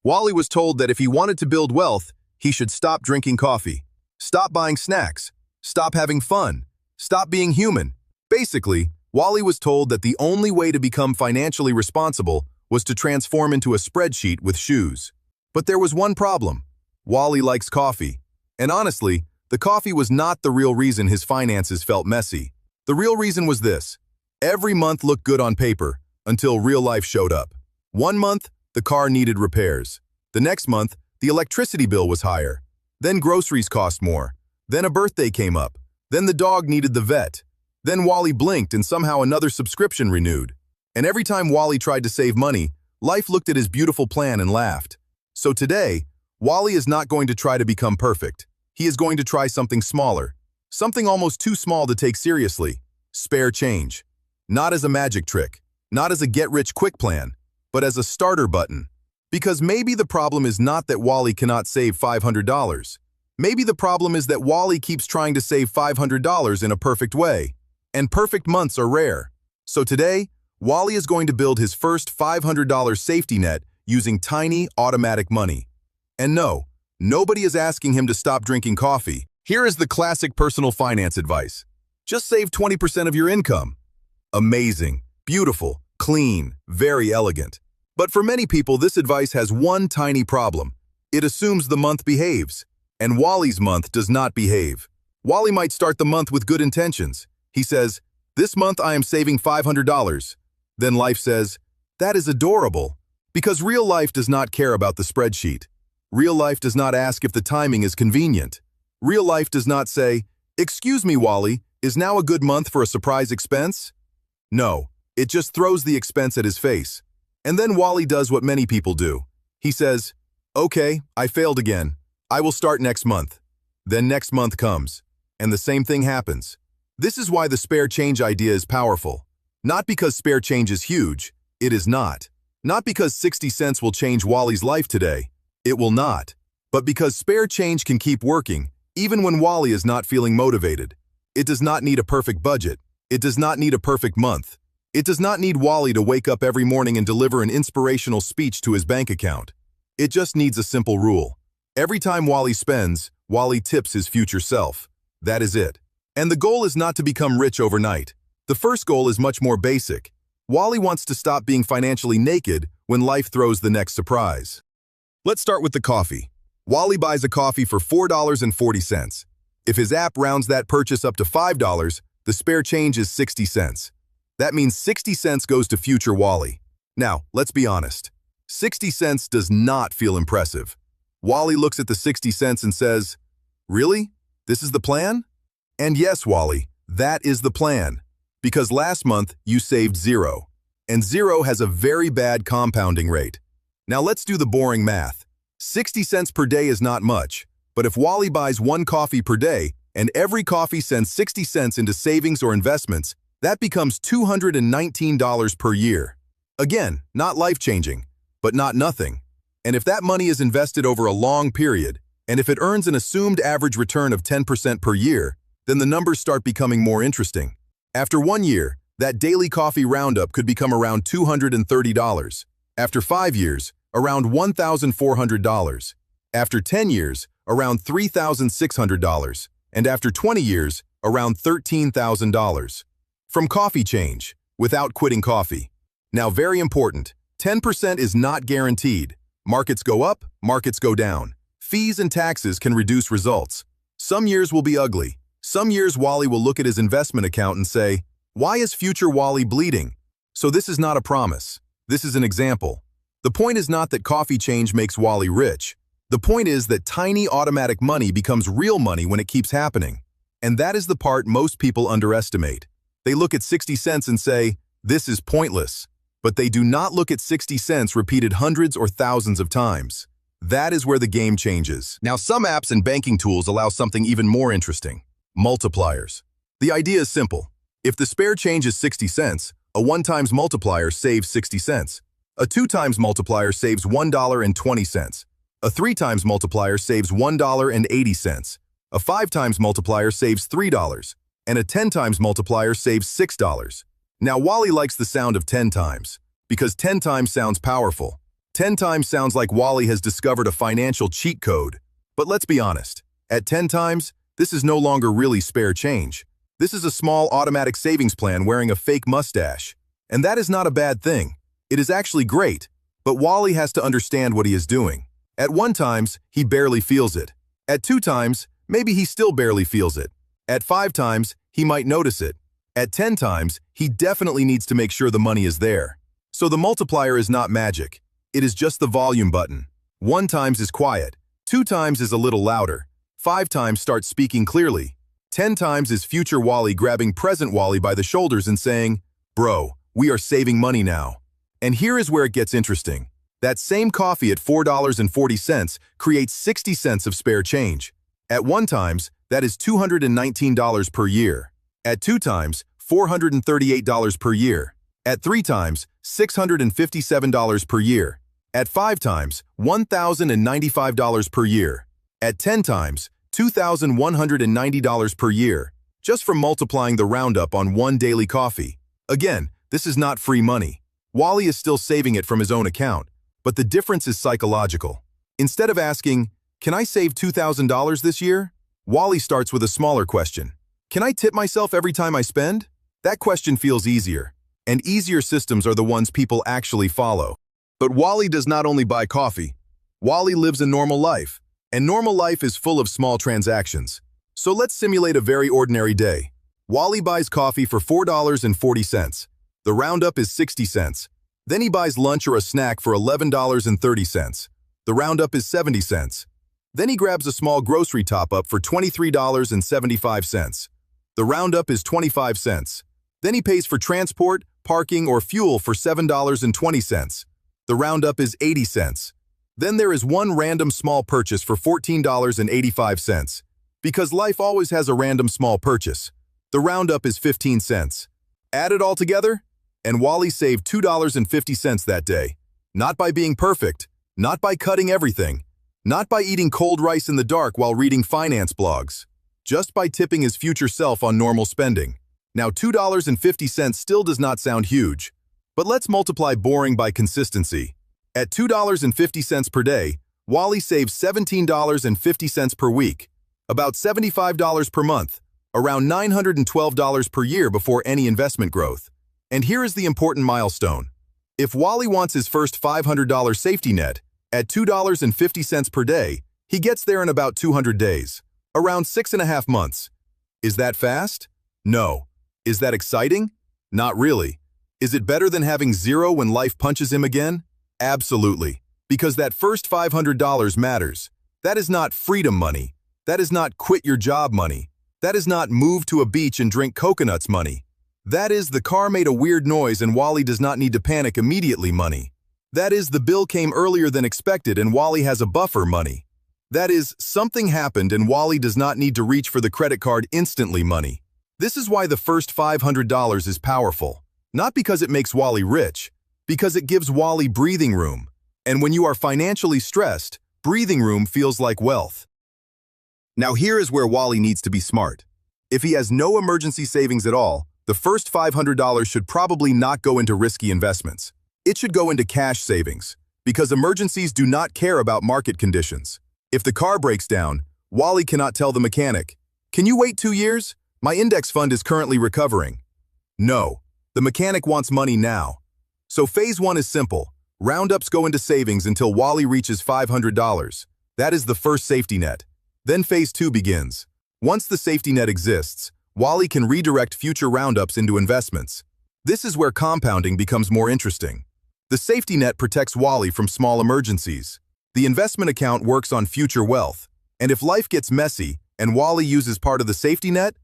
Wally was told that if he wanted to build wealth, he should stop drinking coffee, stop buying snacks, stop having fun, stop being human. Basically, Wally was told that the only way to become financially responsible was to transform into a spreadsheet with shoes. But there was one problem. Wally likes coffee. And honestly, the coffee was not the real reason his finances felt messy. The real reason was this. Every month looked good on paper, until real life showed up. One month, the car needed repairs. The next month, the electricity bill was higher. Then groceries cost more. Then a birthday came up. Then the dog needed the vet. Then Wally blinked and somehow another subscription renewed. And every time Wally tried to save money, life looked at his beautiful plan and laughed. So today, Wally is not going to try to become perfect. He is going to try something smaller. Something almost too small to take seriously. Spare change. Not as a magic trick. Not as a get-rich-quick plan. But as a starter button. Because maybe the problem is not that Wally cannot save $500. Maybe the problem is that Wally keeps trying to save $500 in a perfect way. And perfect months are rare. So today, Wally is going to build his first $500 safety net using tiny, automatic money. And no, nobody is asking him to stop drinking coffee. Here is the classic personal finance advice. Just save 20% of your income. Amazing, beautiful, clean, very elegant. But for many people, this advice has one tiny problem. It assumes the month behaves. And Wally's month does not behave. Wally might start the month with good intentions. He says, "This month I am saving $500. Then life says, "That is adorable." Because real life does not care about the spreadsheet. Real life does not ask if the timing is convenient. Real life does not say, "Excuse me, Wally, is now a good month for a surprise expense?" No, it just throws the expense at his face. And then Wally does what many people do. He says, "Okay, I failed again. I will start next month." Then next month comes, and the same thing happens. This is why the spare change idea is powerful. Not because spare change is huge, it is not. Not because 60 cents will change Wally's life today, it will not. But because spare change can keep working, even when Wally is not feeling motivated. It does not need a perfect budget. It does not need a perfect month. It does not need Wally to wake up every morning and deliver an inspirational speech to his bank account. It just needs a simple rule. Every time Wally spends, Wally tips his future self. That is it. And the goal is not to become rich overnight. The first goal is much more basic. Wally wants to stop being financially naked when life throws the next surprise. Let's start with the coffee. Wally buys a coffee for $4.40. If his app rounds that purchase up to $5, the spare change is 60 cents. That means 60 cents goes to future Wally. Now, let's be honest. 60 cents does not feel impressive. Wally looks at the 60 cents and says, "Really? This is the plan?" And yes, Wally, that is the plan. Because last month, you saved zero. And zero has a very bad compounding rate. Now let's do the boring math. 60 cents per day is not much, but if Wally buys one coffee per day, and every coffee sends 60 cents into savings or investments, that becomes $219 per year. Again, not life-changing, but not nothing. And if that money is invested over a long period, and if it earns an assumed average return of 10% per year, then the numbers start becoming more interesting. After 1 year, that daily coffee roundup could become around $230. After 5 years, around $1,400. After 10 years, around $3,600. And after 20 years, around $13,000. From coffee change, without quitting coffee. Now, very important, 10% is not guaranteed. Markets go up, markets go down. Fees and taxes can reduce results. Some years will be ugly. Some years Wally will look at his investment account and say, "Why is future Wally bleeding?" So this is not a promise. This is an example. The point is not that coffee change makes Wally rich. The point is that tiny automatic money becomes real money when it keeps happening. And that is the part most people underestimate. They look at 60 cents and say, "This is pointless." But they do not look at 60 cents repeated hundreds or thousands of times. That is where the game changes. Now, some apps and banking tools allow something even more interesting. Multipliers. The idea is simple. If the spare change is 60 cents, a 1 times multiplier saves 60 cents. A 2 times multiplier saves $1.20. A 3 times multiplier saves $1.80. A 5 times multiplier saves $3. And a 10 times multiplier saves $6. Now, Wally likes the sound of 10 times, because 10 times sounds powerful. 10 times sounds like Wally has discovered a financial cheat code. But let's be honest. At 10 times, this is no longer really spare change. This is a small automatic savings plan wearing a fake mustache. And that is not a bad thing. It is actually great. But Wally has to understand what he is doing. At 1 times, he barely feels it. At 2 times, maybe he still barely feels it. At 5 times, he might notice it. At 10 times, he definitely needs to make sure the money is there. So the multiplier is not magic. It is just the volume button. 1 times is quiet. 2 times is a little louder. 5 times starts speaking clearly. 10 times is future Wally grabbing present Wally by the shoulders and saying, "Bro, we are saving money now." And here is where it gets interesting. That same coffee at $4.40 creates 60 cents of spare change. At 1 times, that is $219 per year. At 2 times, $438 per year. At 3 times, $657 per year. At 5 times, $1,095 per year. At 10 times, $2,190 per year, just from multiplying the roundup on 1 daily coffee. Again, this is not free money. Wally is still saving it from his own account, but the difference is psychological. Instead of asking, "Can I save $2,000 this year?" Wally starts with a smaller question. "Can I tip myself every time I spend?" That question feels easier, and easier systems are the ones people actually follow. But Wally does not only buy coffee. Wally lives a normal life, and normal life is full of small transactions. So let's simulate a very ordinary day. Wally buys coffee for $4.40. The roundup is 60 cents. Then he buys lunch or a snack for $11.30. The roundup is 70 cents. Then he grabs a small grocery top-up for $23.75. The roundup is 25 cents. Then he pays for transport, parking, or fuel for $7.20. The roundup is 80 cents. Then there is one random small purchase for $14.85. Because life always has a random small purchase. The roundup is 15 cents. Add it all together, and Wally saved $2.50 that day. Not by being perfect, not by cutting everything, not by eating cold rice in the dark while reading finance blogs. Just by tipping his future self on normal spending. Now $2.50 still does not sound huge, but let's multiply boring by consistency. At $2.50 per day, Wally saves $17.50 per week, about $75 per month, around $912 per year before any investment growth. And here is the important milestone. If Wally wants his first $500 safety net, at $2.50 per day, he gets there in about 200 days, around 6.5 months. Is that fast? No. Is that exciting? Not really. Is it better than having zero when life punches him again? Absolutely. Because that first $500 matters. That is not freedom money. That is not quit your job money. That is not move to a beach and drink coconuts money. That is the car made a weird noise and Wally does not need to panic immediately money. That is the bill came earlier than expected and Wally has a buffer money. That is something happened and Wally does not need to reach for the credit card instantly money. This is why the first $500 is powerful. Not because it makes Wally rich, because it gives Wally breathing room. And when you are financially stressed, breathing room feels like wealth. Now here is where Wally needs to be smart. If he has no emergency savings at all, the first $500 should probably not go into risky investments. It should go into cash savings, because emergencies do not care about market conditions. If the car breaks down, Wally cannot tell the mechanic, "Can you wait 2 years? My index fund is currently recovering." No, the mechanic wants money now. So phase 1 is simple. Roundups go into savings until Wally reaches $500. That is the first safety net. Then phase 2 begins. Once the safety net exists, Wally can redirect future roundups into investments. This is where compounding becomes more interesting. The safety net protects Wally from small emergencies. The investment account works on future wealth. And if life gets messy and Wally uses part of the safety net,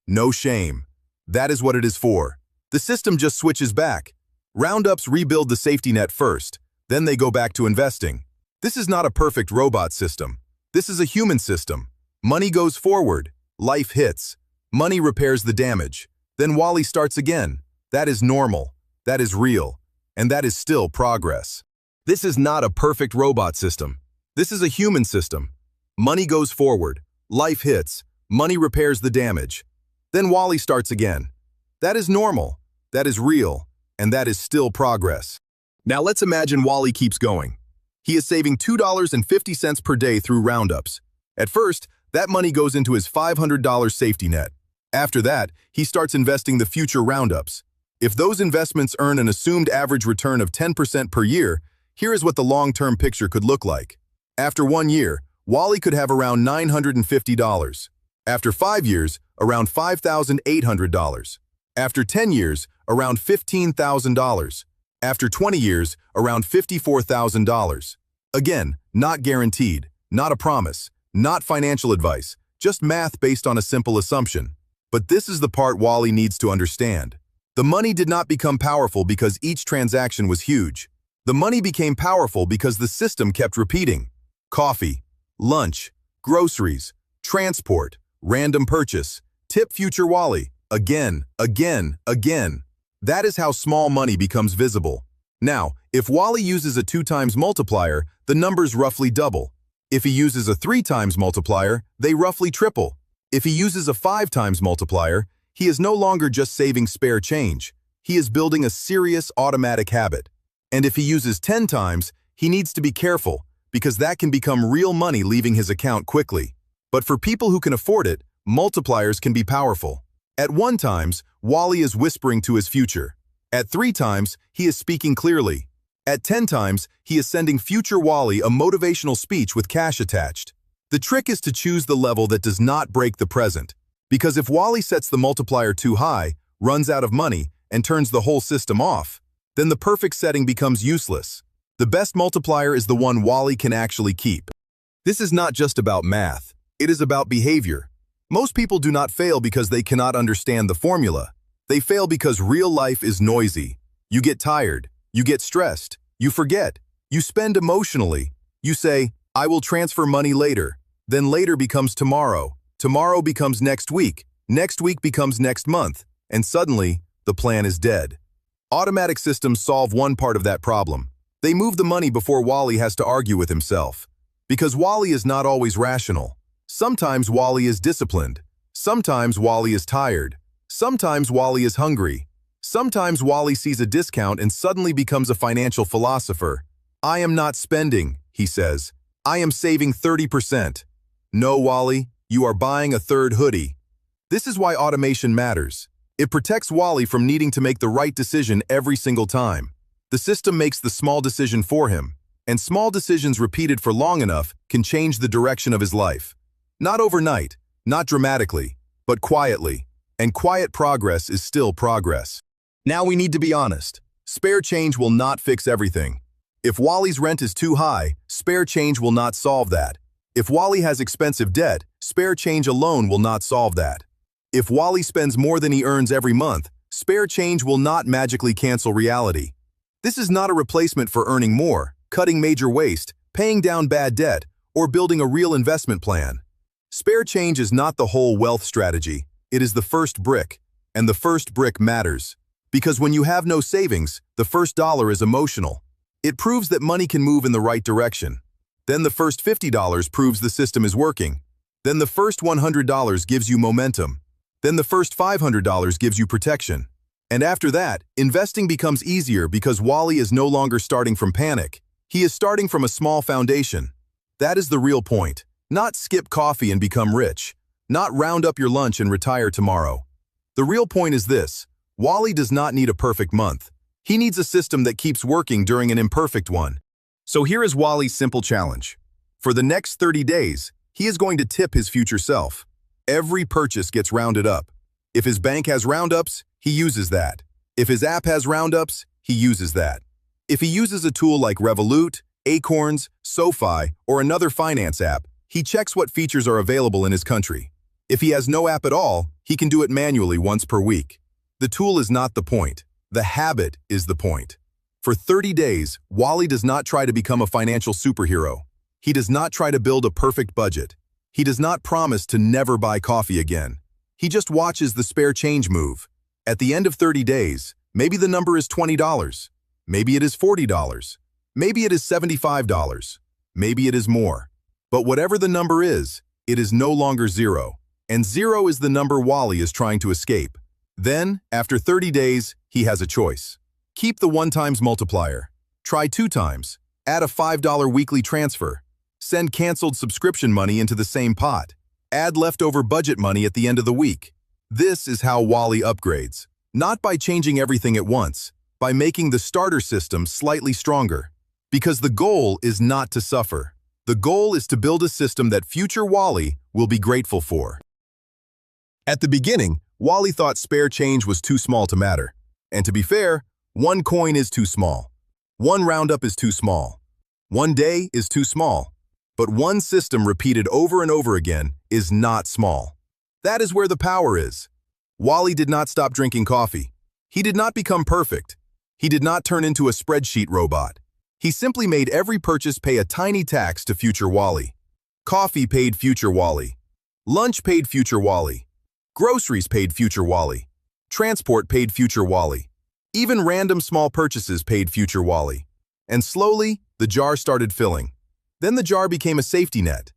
no shame. That is what it is for. The system just switches back. Roundups rebuild the safety net first, then they go back to investing. This is not a perfect robot system. This is a human system. Money goes forward, life hits. Money repairs the damage. Then Wally starts again. That is normal. That is real. And that is still progress. This is not a perfect robot system. This is a human system. Money goes forward, life hits, money repairs the damage. Then Wally starts again. That is normal, that is real, and that is still progress. Now let's imagine Wally keeps going. He is saving $2.50 per day through roundups. At first, that money goes into his $500 safety net. After that, he starts investing the future roundups. If those investments earn an assumed average return of 10% per year, here is what the long-term picture could look like. After 1 year, Wally could have around $950. After 5 years, around $5,800. After 10 years, around $15,000. After 20 years, around $54,000. Again, not guaranteed, not a promise, not financial advice, just math based on a simple assumption. But this is the part Wally needs to understand. The money did not become powerful because each transaction was huge. The money became powerful because the system kept repeating. Coffee, lunch, groceries, transport, random purchase, tip future Wally, again, again, again. That is how small money becomes visible. Now, if Wally uses a 2 times multiplier, the numbers roughly double. If he uses a 3 times multiplier, they roughly triple. If he uses a 5 times multiplier, he is no longer just saving spare change. He is building a serious automatic habit. And if he uses 10 times, he needs to be careful, because that can become real money leaving his account quickly. But for people who can afford it, multipliers can be powerful. At 1 times, Wally is whispering to his future. At 3 times, he is speaking clearly. At 10 times, he is sending future Wally a motivational speech with cash attached. The trick is to choose the level that does not break the present. Because if Wally sets the multiplier too high, runs out of money, and turns the whole system off, then the perfect setting becomes useless. The best multiplier is the one Wally can actually keep. This is not just about math. It is about behavior. Most people do not fail because they cannot understand the formula. They fail because real life is noisy. You get tired. You get stressed. You forget. You spend emotionally. You say, I will transfer money later. Then later becomes tomorrow. Tomorrow becomes next week. Next week becomes next month. And suddenly, the plan is dead. Automatic systems solve one part of that problem. They move the money before Wally has to argue with himself. Because Wally is not always rational. Sometimes Wally is disciplined. Sometimes Wally is tired. Sometimes Wally is hungry. Sometimes Wally sees a discount and suddenly becomes a financial philosopher. I am not spending, he says. I am saving 30%. No, Wally, you are buying a third hoodie. This is why automation matters. It protects Wally from needing to make the right decision every single time. The system makes the small decision for him, and small decisions repeated for long enough can change the direction of his life. Not overnight, not dramatically, but quietly. And quiet progress is still progress. Now we need to be honest. Spare change will not fix everything. If Wally's rent is too high, spare change will not solve that. If Wally has expensive debt, spare change alone will not solve that. If Wally spends more than he earns every month, spare change will not magically cancel reality. This is not a replacement for earning more, cutting major waste, paying down bad debt, or building a real investment plan. Spare change is not the whole wealth strategy. It is the first brick, and the first brick matters. Because when you have no savings, the first dollar is emotional. It proves that money can move in the right direction. Then the first $50 proves the system is working. Then the first $100 gives you momentum. Then the first $500 gives you protection. And after that, investing becomes easier because Wally is no longer starting from panic. He is starting from a small foundation. That is the real point. Not skip coffee and become rich. Not round up your lunch and retire tomorrow. The real point is this: Wally does not need a perfect month. He needs a system that keeps working during an imperfect one. So here is Wally's simple challenge. For the next 30 days, he is going to tip his future self. Every purchase gets rounded up. If his bank has roundups, he uses that. If his app has roundups, he uses that. If he uses a tool like Revolut, Acorns, SoFi, or another finance app, he checks what features are available in his country. If he has no app at all, he can do it manually once per week. The tool is not the point. The habit is the point. For 30 days, Wally does not try to become a financial superhero. He does not try to build a perfect budget. He does not promise to never buy coffee again. He just watches the spare change move. At the end of 30 days, maybe the number is $20. Maybe it is $40. Maybe it is $75. Maybe it is more. But whatever the number is, it is no longer zero. And zero is the number Wally is trying to escape. Then, after 30 days, he has a choice. Keep the 1 times multiplier. Try 2 times. Add a $5 weekly transfer. Send canceled subscription money into the same pot. Add leftover budget money at the end of the week. This is how Wally upgrades. Not by changing everything at once, by making the starter system slightly stronger. Because the goal is not to suffer. The goal is to build a system that future Wally will be grateful for. At the beginning, Wally thought spare change was too small to matter. And to be fair, one coin is too small. One roundup is too small. One day is too small. But one system repeated over and over again is not small. That is where the power is. Wally did not stop drinking coffee. He did not become perfect. He did not turn into a spreadsheet robot. He simply made every purchase pay a tiny tax to future Wally. Coffee paid future Wally. Lunch paid future Wally. Groceries paid future Wally. Transport paid future Wally. Even random small purchases paid future Wally. And slowly, the jar started filling. Then the jar became a safety net.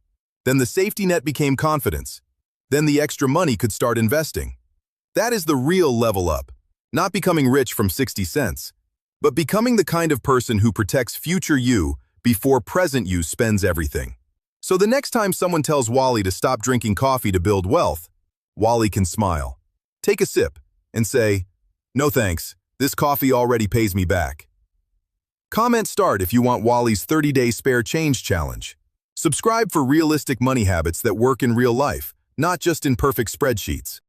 Then the safety net became confidence. Then the extra money could start investing. That is the real level up. Not becoming rich from 60 cents, but becoming the kind of person who protects future you before present you spends everything. So the next time someone tells Wally to stop drinking coffee to build wealth, Wally can smile, take a sip, and say, "No thanks, this coffee already pays me back." Comment start if you want Wally's 30-day spare change challenge. Subscribe for realistic money habits that work in real life, not just in perfect spreadsheets.